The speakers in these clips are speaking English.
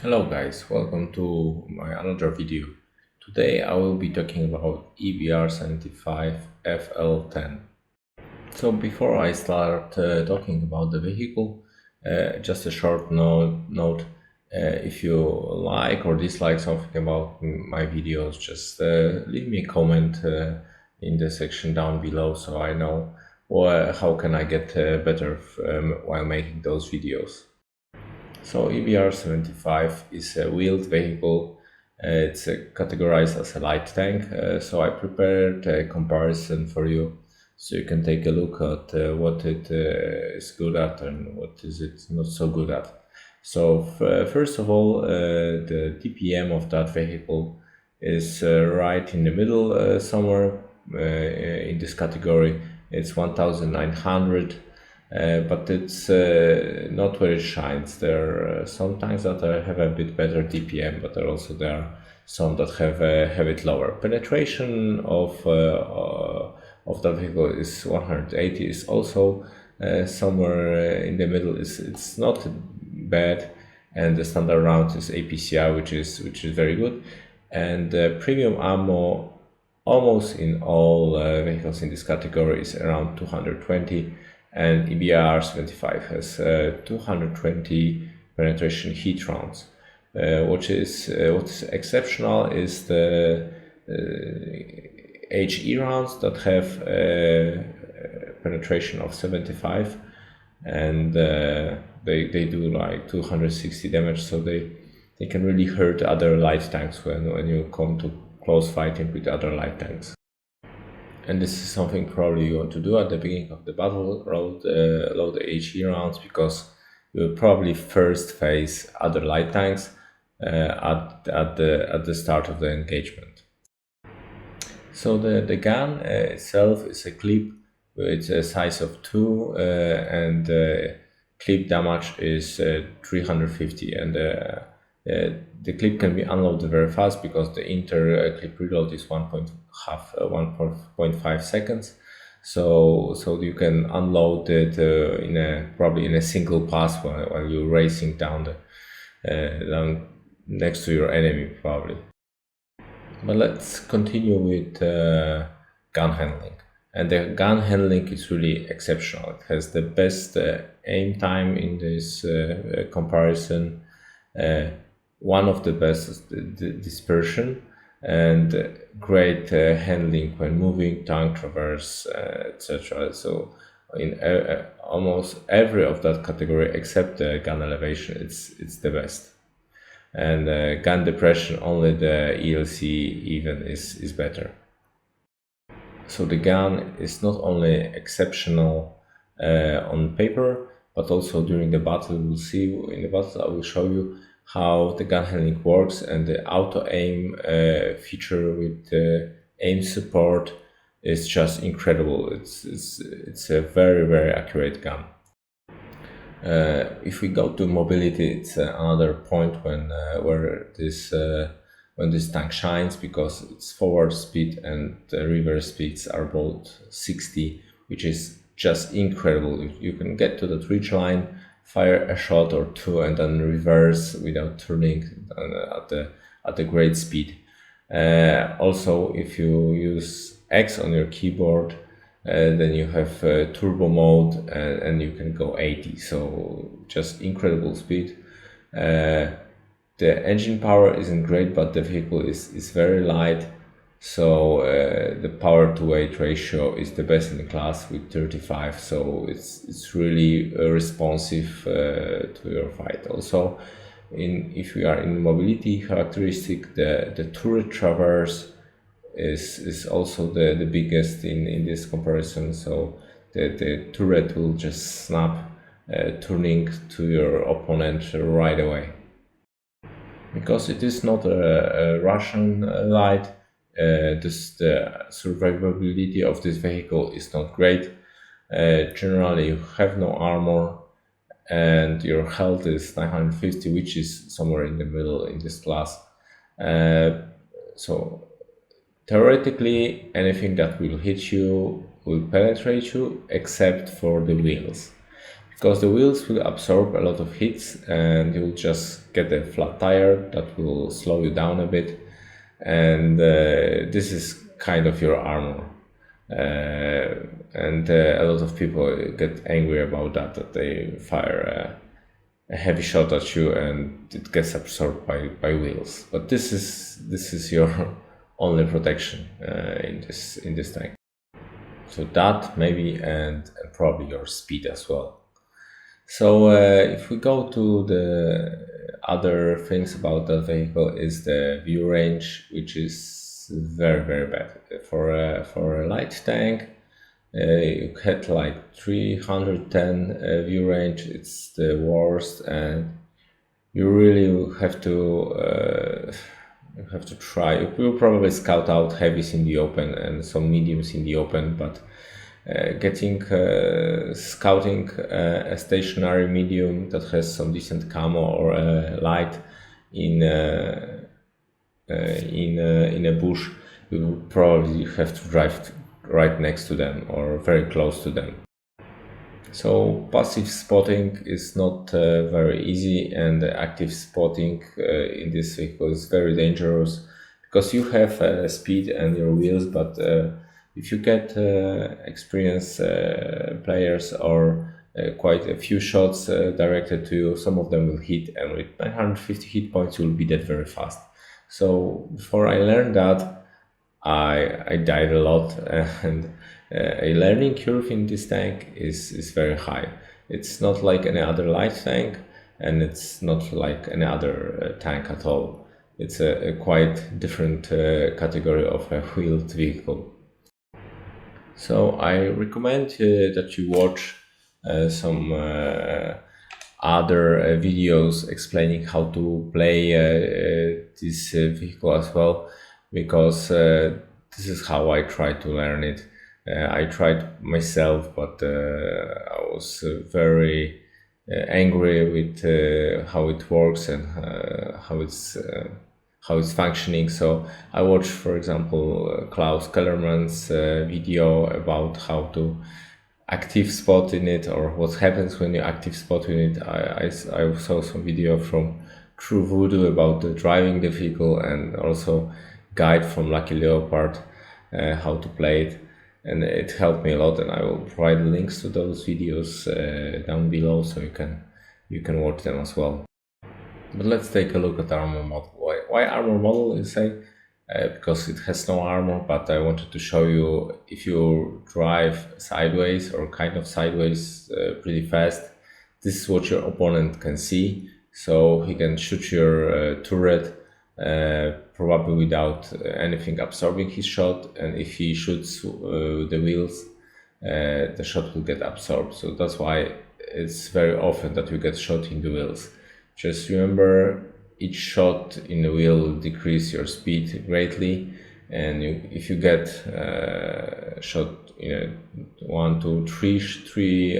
Hello guys, welcome to my another video. Today I will be talking about EBR 75 FL10. So before I start talking about the vehicle, just a short note. If you like or dislike something about my videos, just leave me a comment in the section down below so I know how can I get better while making those videos. So EBR 75 is a wheeled vehicle. It's categorized as a light tank. So I prepared a comparison for you, so you can take a look at what it is good at and what is it not so good at. So first of all, the DPM of that vehicle is right in the middle somewhere in this category. It's 1900. But it's not where it shines. There are some tanks that have a bit better DPM, but there are some that have it lower. Penetration of that vehicle is 180. Is also somewhere in the middle. It's not bad, and the standard round is APCI, which is very good, and premium ammo almost in all vehicles in this category is around 220. And EBR 75 has 220 penetration heat rounds. What is exceptional is the HE rounds that have penetration of 75, and they do like 260 damage, so they can really hurt other light tanks when you come to close fighting with other light tanks. And this is something probably you want to do at the beginning of the battle, load the HE rounds, because you will probably first face other light tanks at the start of the engagement. So the gun itself is a clip with a size of 2 and clip damage is 350, and the clip can be unloaded very fast because the inter clip reload is 1.5 seconds. So you can unload it probably in a single pass while you're racing down next to your enemy probably. But let's continue with gun handling. And the gun handling is really exceptional. It has the best aim time in this comparison. One of the best is the dispersion, and great handling when moving, tank traverse, etc. So in almost every of that category except the gun elevation, it's the best. And gun depression, only the ELC even is better. So the gun is not only exceptional on paper, but also during the battle. We'll see in the battle. I will show you how the gun handling works, and the auto aim feature with aim support is just incredible. It's a very accurate gun. If we go to mobility, it's another point where this tank shines, because its forward speed and reverse speeds are both 60, which is just incredible. You can get to the ridge line, fire a shot or two, and then reverse without turning at a great speed. Also, if you use X on your keyboard, then you have turbo mode, and you can go 80. So just incredible speed. The engine power isn't great, but the vehicle is very light. So the power to weight ratio is the best in the class with 35. So it's really responsive to your fight. Also, if we are in mobility characteristic, the turret traverse is also the biggest in this comparison. So the turret will just snap, turning to your opponent right away. Because it is not a Russian light, the survivability of this vehicle is not great. Generally, you have no armor, and your health is 950, which is somewhere in the middle in this class. So theoretically, anything that will hit you will penetrate you, except for the wheels. because the wheels will absorb a lot of hits and you'll just get a flat tire that will slow you down a bit, and this is kind of your armor. And a lot of people get angry about that they fire a heavy shot at you and it gets absorbed by wheels. But this is your only protection in this tank. So that maybe, and probably your speed as well. So if we go to the other things about that vehicle, is the view range, which is very bad for a light tank. You had like 310 view range. It's the worst, and you really have to try. You will probably scout out heavies in the open and some mediums in the open, but scouting a stationary medium that has some decent camo or a light in a bush, you will probably have to drive right next to them or very close to them. So passive spotting is not very easy, and active spotting in this vehicle is very dangerous because you have speed and your wheels, but if you get experienced players or quite a few shots directed to you, some of them will hit, and with 950 hit points you will be dead very fast. So before I learned that, I died a lot, and a learning curve in this tank is very high. It's not like any other light tank, and it's not like any other tank at all. It's a quite different category of a wheeled vehicle. So I recommend that you watch some other videos explaining how to play this vehicle as well, because this is how I tried to learn it. I tried myself, but I was very angry with how it works and how it's functioning. So I watched, for example, Klaus Kellerman's video about how to active spot in it, or what happens when you active spot in it. I saw some video from Truvodoo about driving the vehicle, and also guide from Lucky Leopard how to play it, and it helped me a lot, and I will provide links to those videos down below so you can watch them as well. But let's take a look at armor model. Why armor model, you say? Because it has no armor, but I wanted to show you, if you drive sideways or kind of sideways pretty fast, this is what your opponent can see. So he can shoot your turret probably without anything absorbing his shot, and if he shoots the wheels, the shot will get absorbed. So that's why it's very often that you get shot in the wheels. Just remember, each shot in the wheel will decrease your speed greatly, and if you get shot in 1, 2, 3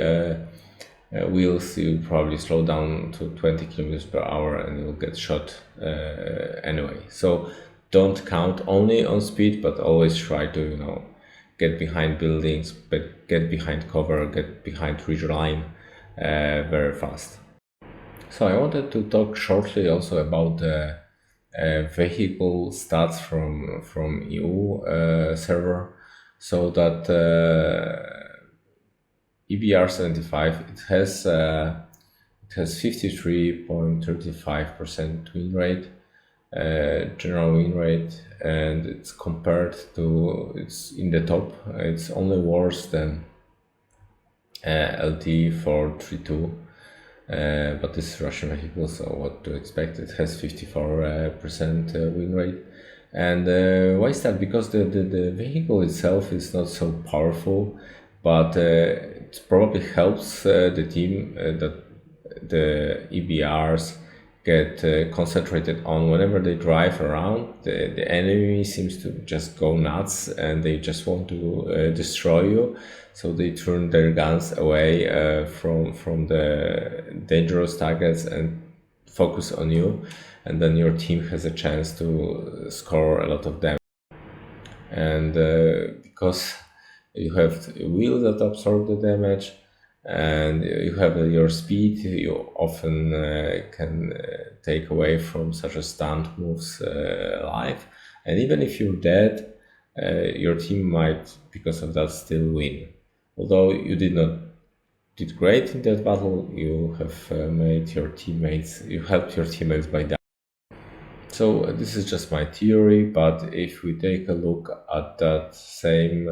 wheels, you'll probably slow down to 20 kilometers per hour and you'll get shot anyway. So don't count only on speed, but always try to get behind buildings, but get behind cover, get behind ridge line very fast. So I wanted to talk shortly also about the vehicle stats from EU server, so that EBR 75 it has 53.35% win rate, general win rate, and it's it's in the top. It's only worse than LT 432. But this is Russian vehicle, so what to expect? It has 54% win rate. And why is that? Because the vehicle itself is not so powerful, but it probably helps the team that the EBRs get concentrated on. Whenever they drive around, the enemy seems to just go nuts and they just want to destroy you. So they turn their guns away from the dangerous targets and focus on you, and then your team has a chance to score a lot of damage. And because you have wheels that absorb the damage, and you have your speed, you often can take away from such a stunt move's life, and even if you're dead, your team might, because of that, still win. Although you did great in that battle, you have you helped your teammates by that. So this is just my theory, but if we take a look at that same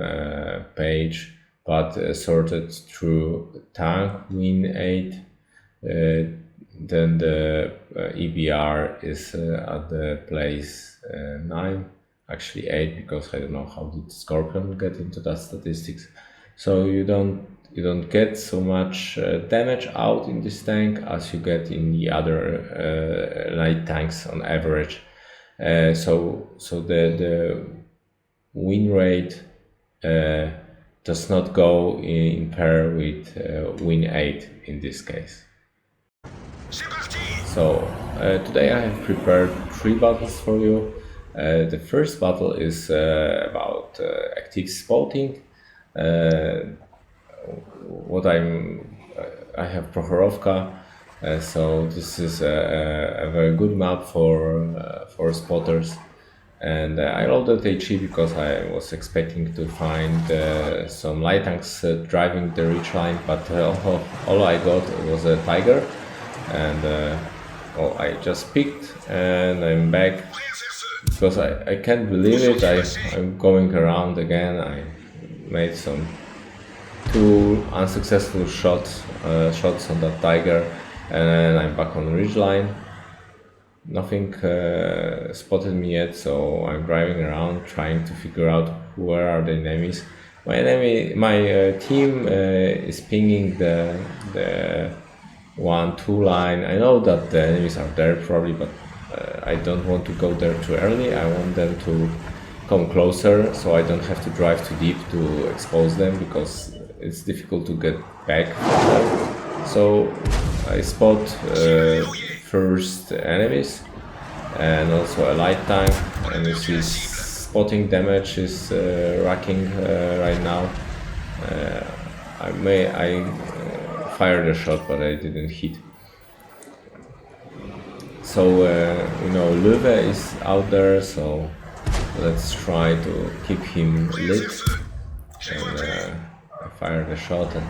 page, but sorted through tank win 8, then the EBR is at the place 9, actually 8, because I don't know how did Scorpion get into that statistics. So you don't get so much damage out in this tank as you get in the other light tanks on average. So the win rate does not go in pair with win 8 in this case. So today I have prepared 3 battles for you. The first battle is about active spotting. I have Prohorovka, so this is a very good map for spotters, and I loaded HE because I was expecting to find some light tanks driving the ridge line, but all I got was a Tiger, and I just picked, and I'm back because I can't believe it. I'm going around again. I made some 2 unsuccessful shots on that Tiger, and I'm back on the ridgeline. Nothing spotted me yet, so I'm driving around trying to figure out where are the enemies. My team is pinging the 1-2 line. I know that the enemies are there probably, but I don't want to go there too early. I want them to come closer so I don't have to drive too deep to expose them, because it's difficult to get back from them. So I spot first enemies and also a light tank, and you see spotting damage is racking right now. I fired a shot, but I didn't hit. So Löwe is out there, so let's try to keep him lit. And I fired a shot, and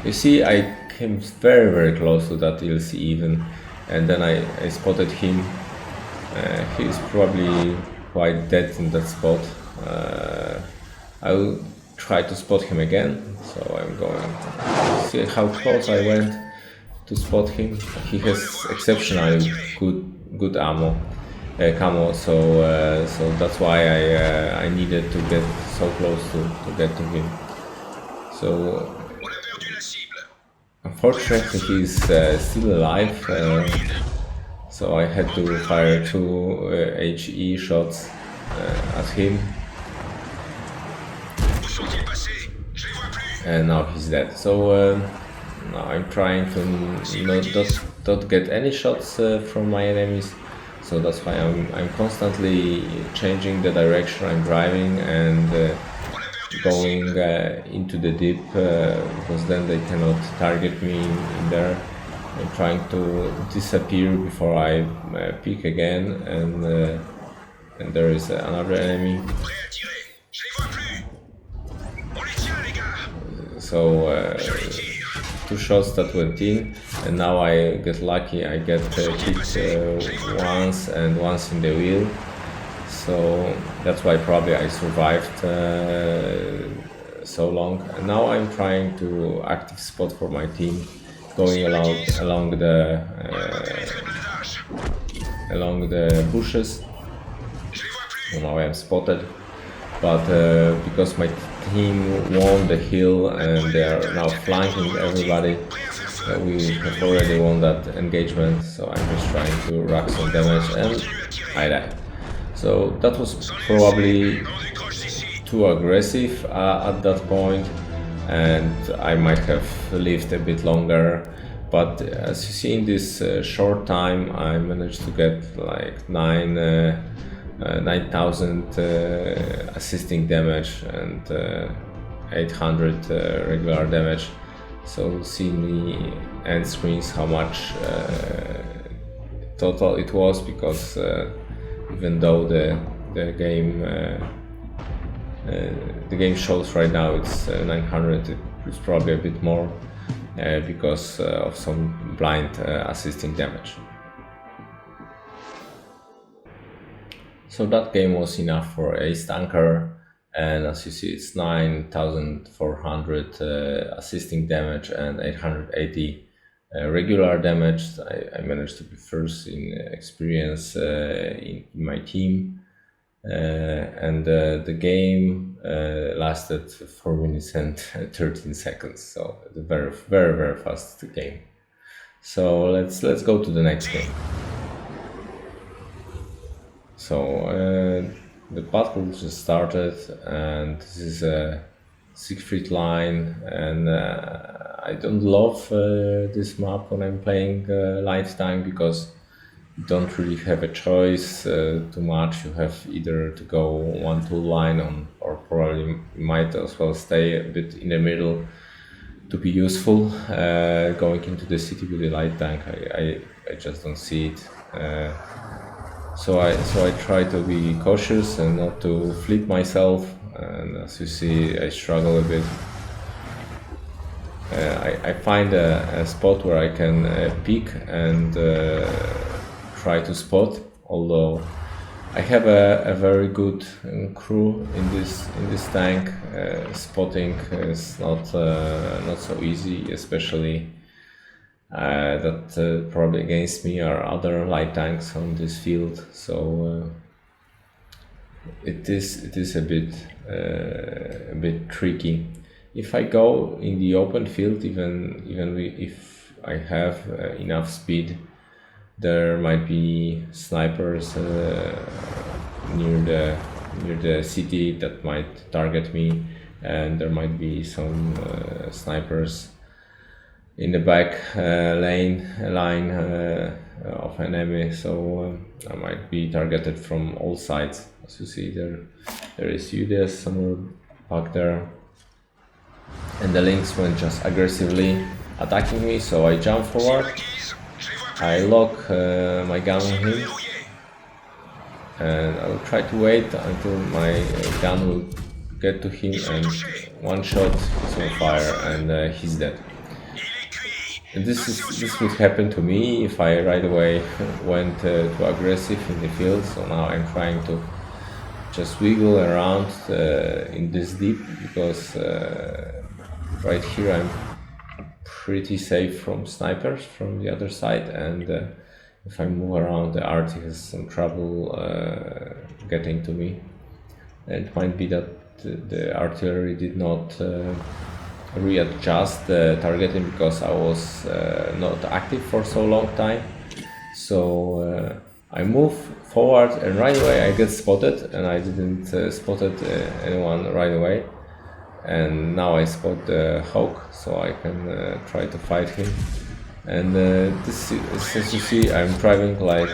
you see I came very close to that ELC even, and then I spotted him. He's probably quite dead in that spot. I will try to spot him again, so I'm going to see how close I went to spot him. He has exceptionally good camo, so that's why I needed to get so close to get to him. So unfortunately he's still alive, so I had to fire 2 HE shots at him, and now he's dead. So now I'm trying to not get any shots from my enemies, so that's why I'm constantly changing the direction I'm driving and going into the deep, because then they cannot target me in there. I'm trying to disappear before I peek again, and there is another enemy. So 2 shots that went in, and now I get lucky. I get hit once and once in the wheel. So that's why probably I survived so long. And now I'm trying to active spot for my team, going along the bushes. Now I am spotted, but because my team won the hill and they are now flanking everybody, we have already won that engagement. So I'm just trying to rack some damage, and I died. So that was probably too aggressive at that point, and I might have lived a bit longer. But as you see, in this short time, I managed to get like 9,000 assisting damage and 800 regular damage. So see in the end screens how much total it was, because even though the game shows right now it's 900, it's probably a bit more because of some blind assisting damage. So that game was enough for Ace Tanker, and as you see it's 9400 assisting damage and 880 regular damage. I managed to be first in experience in my team, and the game lasted 4 minutes and 13 seconds, so it's a very fast game. So let's go to the next game. So the battle just started, and this is a Siegfried line, and I don't love this map when I'm playing light tank, because you don't really have a choice too much. You have either to go 1-2 line on, or probably you might as well stay a bit in the middle to be useful. Going into the city with a light tank, I just don't see it. So I try to be cautious and not to flip myself, and as you see I struggle a bit. I find a spot where I can peek and try to spot, although I have a very good crew in this tank. Spotting is not so easy, especially that probably against me are other light tanks on this field, so it is a bit tricky. If I go in the open field, even if I have enough speed, there might be snipers near the city that might target me, and there might be some snipers in the back line of enemy, so I might be targeted from all sides. As you see, there is Judas somewhere back there, and the Lynx went just aggressively attacking me, so I jump forward, I lock my gun on him, and I will try to wait until my gun will get to him, and one shot is on fire, and he's dead. And this would happen to me if I right away went too aggressive in the field. So now I'm trying to just wiggle around in this deep, because right here I'm pretty safe from snipers from the other side, and if I move around, the RT has some trouble getting to me. And it might be that the artillery did not readjust the targeting, because I was not active for so long time. So I move forward, and right away I get spotted, and I didn't spotted anyone right away. And now I spot the Hawk, so I can try to fight him. And this is, as you see, I'm driving like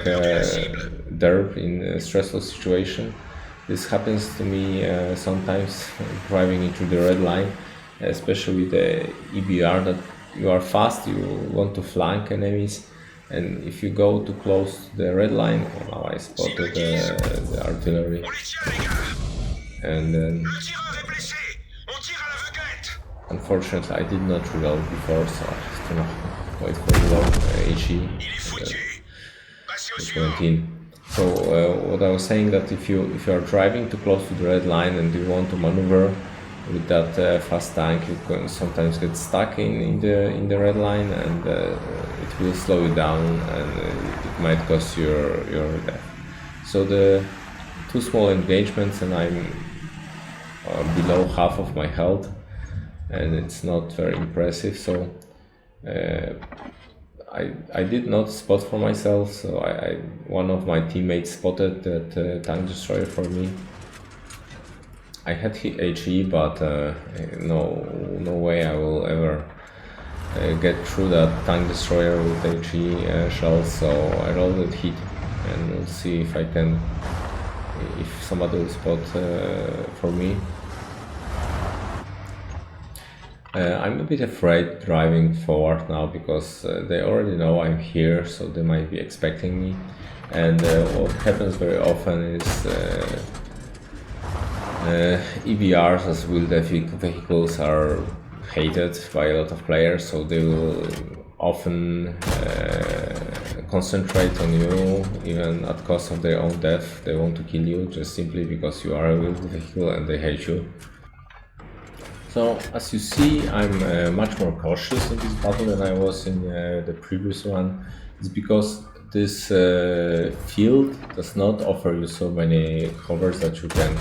derp in a stressful situation. This happens to me sometimes driving into the red line, especially with the EBR, that you are fast, you want to flank enemies, and if you go too close to the red line, now I spotted the artillery, and then unfortunately I did not reload before, so I have to wait for the load HE. So what I was saying, that if you are driving too close to the red line and you want to maneuver with that fast tank, you can sometimes get stuck in the red line, and it will slow you down, and it might cost you your death. So the two small engagements, and I'm below half of my health, and it's not very impressive. So I did not spot for myself, so one of my teammates spotted that tank destroyer for me. I had HE, but no way I will ever get through that tank destroyer with HE shells, so I rolled it hit, and we'll see if I can, if somebody will spot for me. I'm a bit afraid driving forward now because they already know I'm here, so they might be expecting me. And what happens very often is EBRs as wheeled vehicles are hated by a lot of players, so they will often concentrate on you, even at cost of their own death. They want to kill you just simply because you are a wheeled vehicle and they hate you. So as you see, I'm much more cautious in this battle than I was in the previous one. It's because this field does not offer you so many covers that you can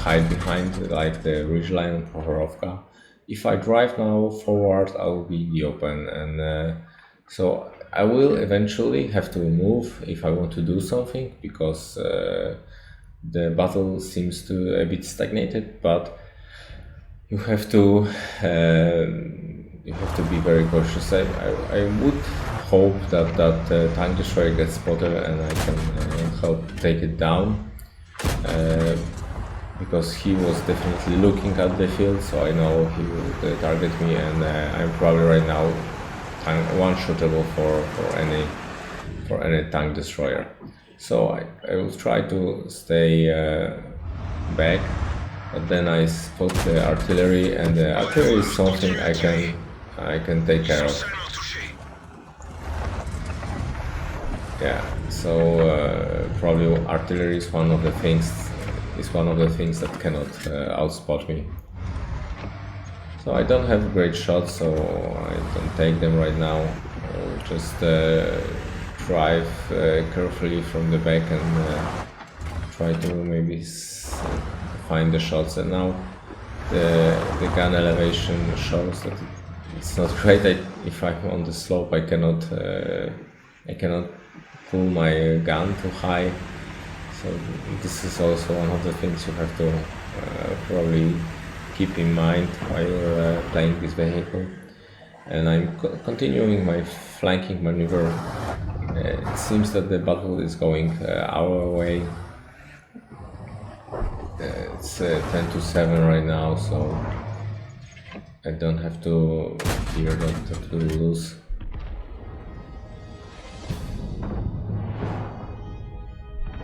hide behind, like the ridgeline and Prohorovka. If I drive now forward, I will be in the open, and so I will eventually have to move if I want to do something, because the battle seems to a bit stagnated, but you have to be very cautious. I would hope that tank destroyer gets spotted and I can help take it down, because he was definitely looking at the field, so I know he will target me, and I'm probably right now one-shootable for any tank destroyer. So I will try to stay back. But then I spot the artillery, and the artillery is something I can take care of. Yeah, so probably artillery is one of the things that cannot outspot me. So I don't have great shots, so I don't take them right now. I'll just drive carefully from the back and try to maybe find the shots. And now the gun elevation shows that it's not great. If I'm on the slope, I cannot pull my gun too high. So this is also one of the things you have to probably keep in mind while you're playing this vehicle. And I'm continuing my flanking maneuver. It seems that the battle is going our way. It's 10-7 right now, so I don't have to fear that we will lose.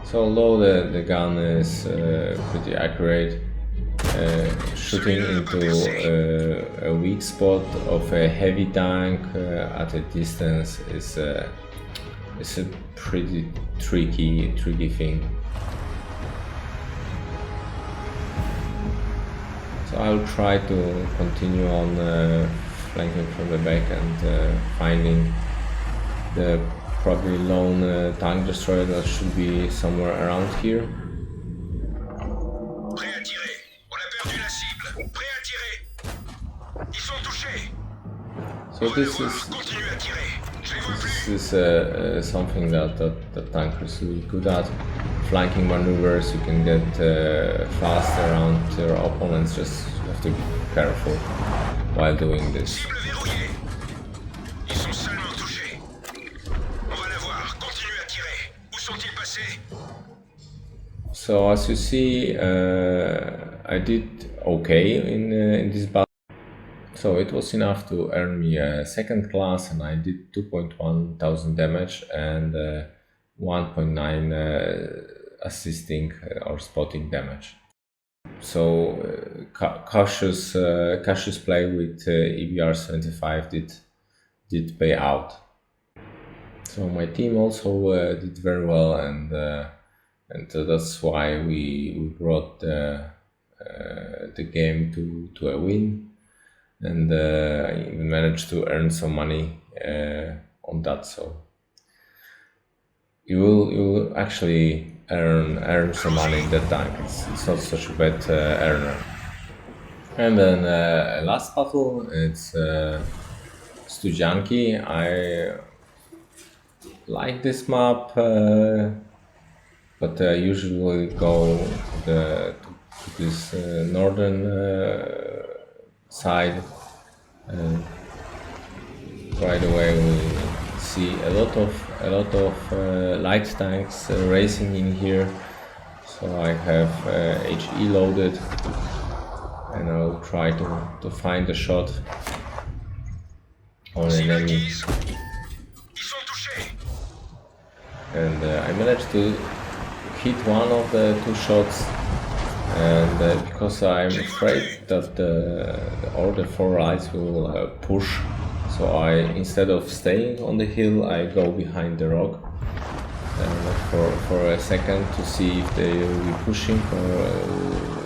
So although the gun is pretty accurate, shooting into a weak spot of a heavy tank at a distance is a pretty tricky thing. So I'll try to continue on flanking from the back and finding the probably lone tank destroyer that should be somewhere around here. So this is something that tankers are really good at. Flanking maneuvers, you can get fast around your opponents, just you have to be careful while doing this. So as you see, I did okay in this battle. So it was enough to earn me a second class, and I did 2.1 thousand damage and 1.9 assisting or spotting damage. So cautious play with EBR 75 did pay out. So my team also did very well, and that's why we brought the game to a win, and I even managed to earn some money on that. So you will actually earn some money in that tank. It's not such a bad earner. And then last battle, it's Studzianki. I like this map, but I usually go to this northern side. Right away we see a lot of light tanks racing in here. So I have HE loaded, and I'll try to find a shot on an enemy. And I managed to hit one of the two shots, and because I'm afraid that all the four lights will push, so instead of staying on the hill, I go behind the rock for a second to see if they will be pushing or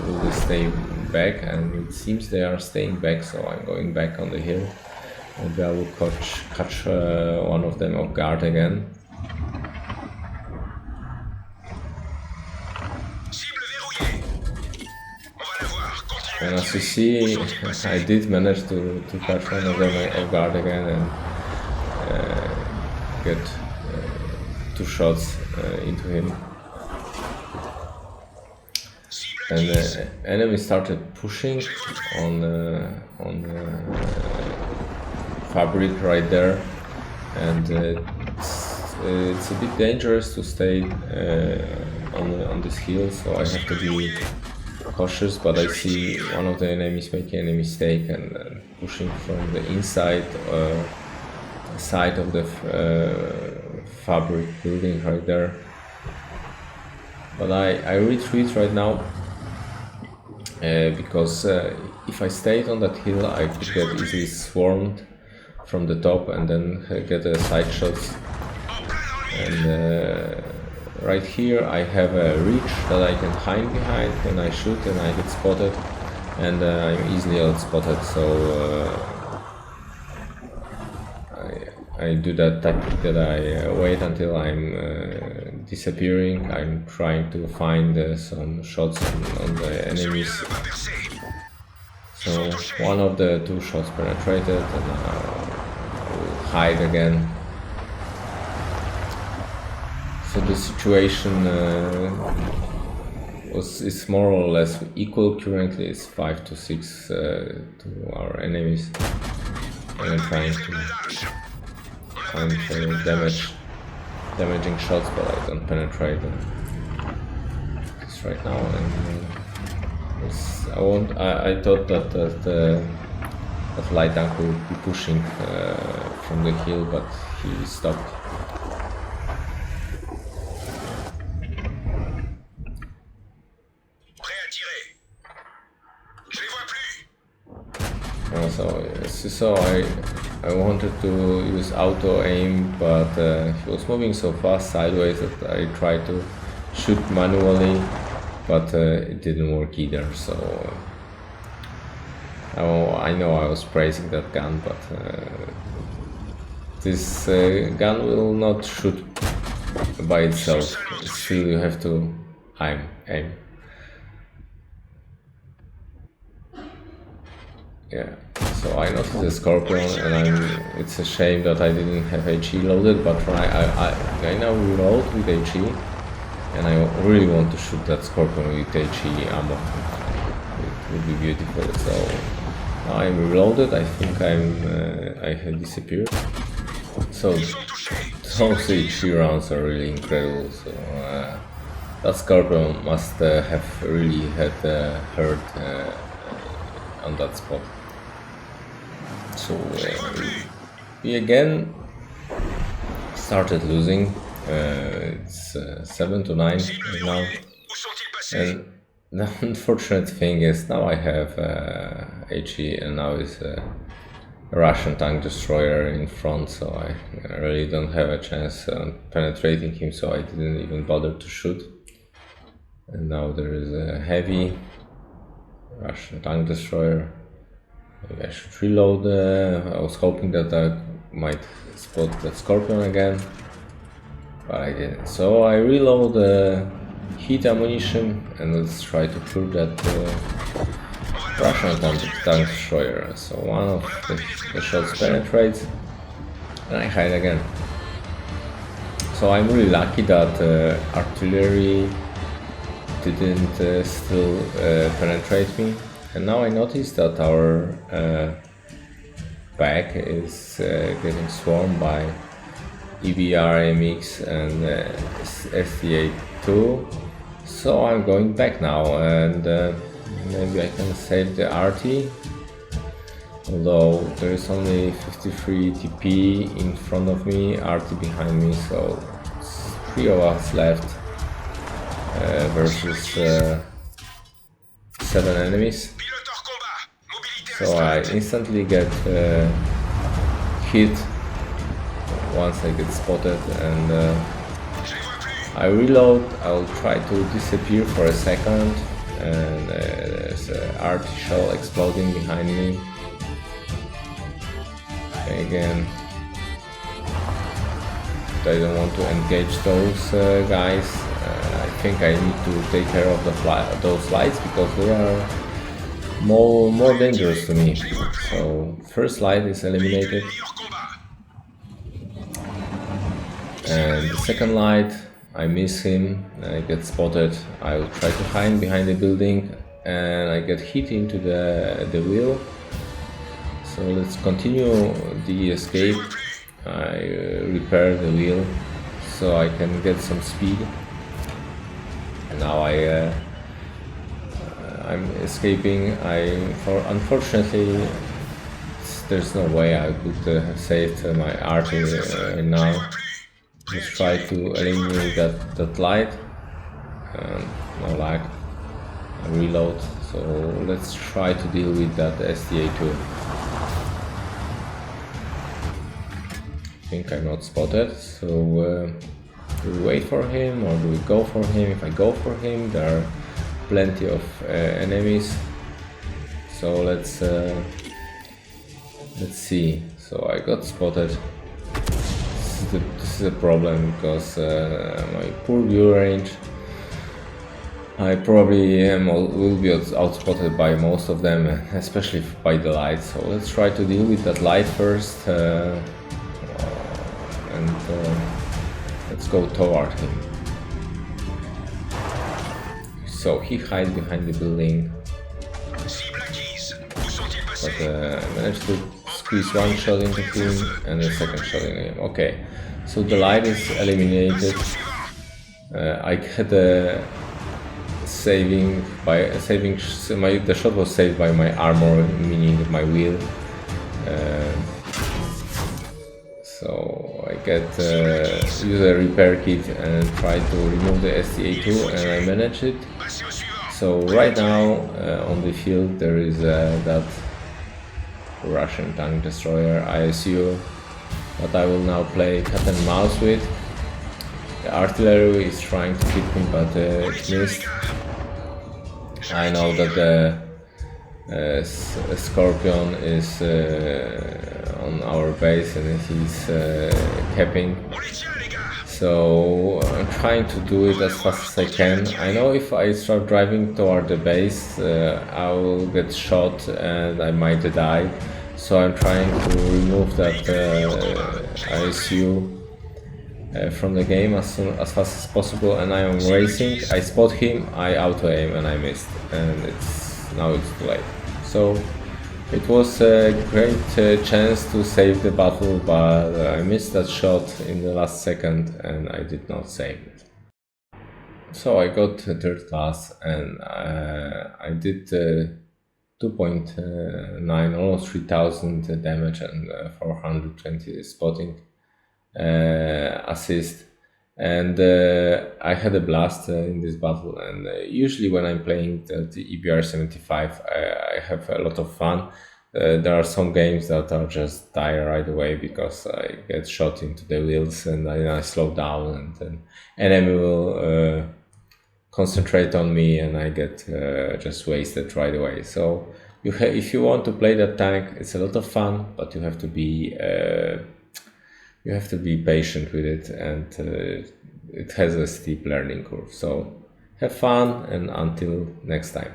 will they stay back, and it seems they are staying back, so I'm going back on the hill. Maybe I will catch one of them off guard again. And as you see, I did manage to catch one of them off guard again and get two shots into him. And the enemy started pushing on fabric right there, and it's a bit dangerous to stay on this hill, so I have to be cautious. But I see one of the enemies making a mistake and pushing from the inside side of the fabric building right there. But I retreat right now because if I stayed on that hill, I could get easily swarmed from the top and then get a side shots. And right here I have a reach that I can hide behind when I shoot, and I get spotted, and I'm easily outspotted, so I do that tactic that I wait until I'm disappearing. I'm trying to find some shots on the enemies. So one of the two shots penetrated, and I will hide again. So the situation is more or less equal currently. It's 5 to 6 to our enemies, and I'm trying to find damaging shots, but I don't penetrate them just right now. And I thought that light tank will be pushing from the hill, but he stopped. So I wanted to use auto aim, but he was moving so fast sideways that I tried to shoot manually, but it didn't work either. So I know I was praising that gun, but this gun will not shoot by itself. Still, you have to aim. Yeah, so I noticed the Scorpion, and it's a shame that I didn't have HE loaded, but I now reload with HE, and I really want to shoot that Scorpion with HE ammo. It would be beautiful. So now I'm reloaded. I think I have disappeared. So those HE rounds are really incredible. So that Scorpion must have really had hurt on that spot. So we again started losing. It's 7 to 9 right now, and the unfortunate thing is now I have HE, and now it's a Russian tank destroyer in front, so I really don't have a chance penetrating him, so I didn't even bother to shoot. And now there is a heavy Russian tank destroyer. Maybe I should reload. I was hoping that I might spot that Scorpion again, but I didn't. So I reload heat ammunition, and let's try to kill that Russian tank destroyer. So one of the shots penetrates, and I hide again. So I'm really lucky that artillery didn't still penetrate me. And now I notice that our back is getting swarmed by EBR, MX, and STA2. So I'm going back now, and Maybe I can save the RT, although there is only 53 TP in front of me, RT behind me, so it's 3 of us left versus 7 enemies. So I instantly get hit once I get spotted, and I reload. I'll try to disappear for a second, and there's an RT shell exploding behind me. Again, I don't want to engage those guys. I think I need to take care of those lights because they are more dangerous to me. So first light is eliminated, and the second light, I miss him. I get spotted. I will try to hide behind the building, and I get hit into the wheel. So let's continue the escape. I repair the wheel so I can get some speed. And now I'm escaping. Unfortunately, there's no way I could have saved my RT now. Let's try to eliminate that light. No lag. I reload. So let's try to deal with that STA2. I think I'm not spotted, so do we wait for him or do we go for him? If I go for him, there are plenty of enemies, so let's see. So I got spotted. This is a problem because my poor view range. I probably will be outspotted by most of them, especially by the light. So let's try to deal with that light first. Let's go toward him. So he hides behind the building, but I managed to squeeze one shot into him and a second shot into him. Okay, so the light is eliminated. I had a the shot was saved by my armor, meaning my wheel. So I use a repair kit and try to remove the STA2, and I manage it. So right now on the field there is that Russian tank destroyer ISU that I will now play cat and mouse with. The artillery is trying to hit me, but it missed. I know that the Scorpion is on our base and he's capping, so I'm trying to do it as fast as I can. I know if I start driving toward the base I will get shot and I might die, so I'm trying to remove that ISU from the game as fast as possible, and I am racing. I spot him, I auto aim and I missed, and now it's too late. So it was a great chance to save the battle, but I missed that shot in the last second and I did not save it. So I got third class and I did 2.9, almost 3000 damage and 420 spotting assist, and I had a blast in this battle. And usually when I'm playing the EBR 75 I have a lot of fun. There are some games that are just die right away because I get shot into the wheels and I slow down, and then enemy will concentrate on me and I get just wasted right away. So if you want to play that tank, it's a lot of fun, but you have to be patient with it, and it has a steep learning curve. So have fun, and until next time.